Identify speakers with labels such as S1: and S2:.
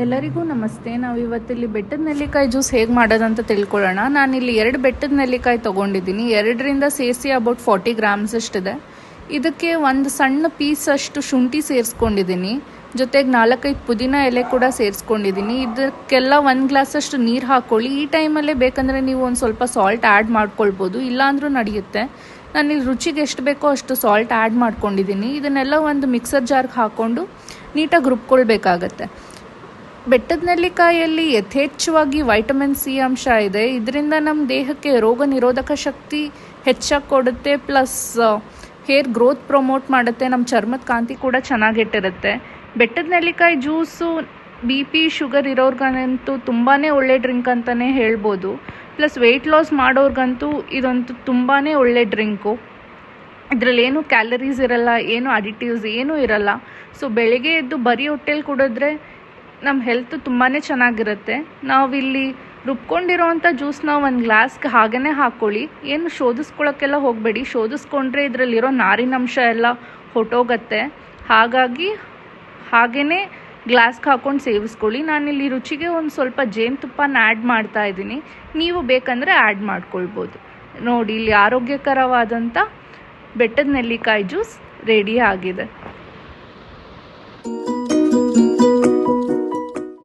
S1: ಎಲ್ಲರಿಗೂ ನಮಸ್ತೆ. ನಾವು ಇವತ್ತಿಲ್ಲಿ ಬೆಟ್ಟದ ನೆಲ್ಲಿಕಾಯಿ ಜ್ಯೂಸ್ ಹೇಗೆ ಮಾಡೋದಂತ ತಿಳ್ಕೊಳ್ಳೋಣ. ನಾನಿಲ್ಲಿ 2 ಬೆಟ್ಟದ ನೆಲ್ಲಿಕಾಯಿ ತೊಗೊಂಡಿದ್ದೀನಿ. 2ರಿಂದ ಸೇರಿಸಿ ಅಬೌಟ್ 40 ಗ್ರಾಮ್ಸ್ ಅಷ್ಟಿದೆ. ಇದಕ್ಕೆ ಒಂದು ಸಣ್ಣ ಪೀಸ್ ಅಷ್ಟು ಶುಂಠಿ ಸೇರಿಸ್ಕೊಂಡಿದ್ದೀನಿ. ಜೊತೆಗೆ 4-5 ಪುದೀನ ಎಲೆ ಕೂಡ ಸೇರಿಸ್ಕೊಂಡಿದ್ದೀನಿ. ಇದಕ್ಕೆಲ್ಲ 1 ಗ್ಲಾಸ್ ಅಷ್ಟು ನೀರು ಹಾಕ್ಕೊಳ್ಳಿ. ಈ ಟೈಮಲ್ಲೇ ಬೇಕಂದರೆ ನೀವು ಒಂದು ಸ್ವಲ್ಪ ಸಾಲ್ಟ್ ಆ್ಯಡ್ ಮಾಡ್ಕೊಳ್ಬೋದು, ಇಲ್ಲಾಂದ್ರೂ ನಡೆಯುತ್ತೆ. ನಾನಿಲ್ಲಿ ರುಚಿಗೆ ಎಷ್ಟು ಬೇಕೋ ಅಷ್ಟು ಸಾಲ್ಟ್ ಆ್ಯಡ್ ಮಾಡ್ಕೊಂಡಿದ್ದೀನಿ. ಇದನ್ನೆಲ್ಲ ಒಂದು ಮಿಕ್ಸರ್ ಜಾರ್ಗೆ ಹಾಕ್ಕೊಂಡು ನೀಟಾಗಿ ರುಬ್ಕೊಳ್ಬೇಕಾಗತ್ತೆ. ಬೆಟ್ಟದ ನೆಲ್ಲಿಕಾಯಲ್ಲಿ ಯಥೇಚ್ಛವಾಗಿ ವೈಟಮಿನ್ ಸಿ ಅಂಶ ಇದೆ. ಇದರಿಂದ ನಮ್ಮ ದೇಹಕ್ಕೆ ರೋಗ ನಿರೋಧಕ ಶಕ್ತಿ ಹೆಚ್ಚಾಗಿ ಕೊಡುತ್ತೆ. ಪ್ಲಸ್ ಹೇರ್ ಗ್ರೋತ್ ಪ್ರಮೋಟ್ ಮಾಡುತ್ತೆ. ನಮ್ಮ ಚರ್ಮದ ಕಾಂತಿ ಕೂಡ ಚೆನ್ನಾಗಿಟ್ಟಿರುತ್ತೆ. ಬೆಟ್ಟದ ನೆಲ್ಲಿಕಾಯಿ ಜ್ಯೂಸು BP ಶುಗರ್ ಇರೋರ್ಗಂತೂ ತುಂಬಾ ಒಳ್ಳೆ ಡ್ರಿಂಕ್ ಅಂತಲೇ ಹೇಳ್ಬೋದು. ಪ್ಲಸ್ ವೆಯ್ಟ್ ಲಾಸ್ ಮಾಡೋರ್ಗಂತೂ ಇದಂತೂ ತುಂಬಾ ಒಳ್ಳೆ ಡ್ರಿಂಕು. ಇದರಲ್ಲಿ ಏನು ಕ್ಯಾಲರೀಸ್ ಇರಲ್ಲ, ಏನು ಅಡಿಟಿವ್ಸ್ ಏನೂ ಇರಲ್ಲ. ಸೊ ಬೆಳಿಗ್ಗೆ ಎದ್ದು ಬರೀ ಹೊಟ್ಟೆಲಿ ಕುಡಿದ್ರೆ ನಮ್ಮ ಹೆಲ್ತ್ ತುಂಬಾ ಚೆನ್ನಾಗಿರುತ್ತೆ. ನಾವಿಲ್ಲಿ ರುಬ್ಕೊಂಡಿರೋವಂಥ ಜ್ಯೂಸ್ನ ಒಂದು ಗ್ಲಾಸ್ಗೆ ಹಾಗೇ ಹಾಕ್ಕೊಳ್ಳಿ. ಏನು ಶೋಧಿಸ್ಕೊಳ್ಳೋಕ್ಕೆಲ್ಲ ಹೋಗಬೇಡಿ. ಶೋಧಿಸ್ಕೊಂಡ್ರೆ ಇದರಲ್ಲಿರೋ ನಾರಿನಂಶ ಎಲ್ಲ ಹೊಟ್ಟೋಗತ್ತೆ. ಹಾಗಾಗಿ ಹಾಗೇ ಗ್ಲಾಸ್ಗೆ ಹಾಕ್ಕೊಂಡು ಸೇವಿಸ್ಕೊಳ್ಳಿ. ನಾನಿಲ್ಲಿ ರುಚಿಗೆ ಒಂದು ಸ್ವಲ್ಪ ಜೇನುತುಪ್ಪನ ಆ್ಯಡ್ ಮಾಡ್ತಾ ಇದ್ದೀನಿ. ನೀವು ಬೇಕಂದರೆ ಆ್ಯಡ್ ಮಾಡ್ಕೊಳ್ಬೋದು. ನೋಡಿ, ಇಲ್ಲಿ ಆರೋಗ್ಯಕರವಾದಂಥ ಬೆಟ್ಟದ ನೆಲ್ಲಿಕಾಯಿ ಜ್ಯೂಸ್ ರೆಡಿ ಆಗಿದೆ.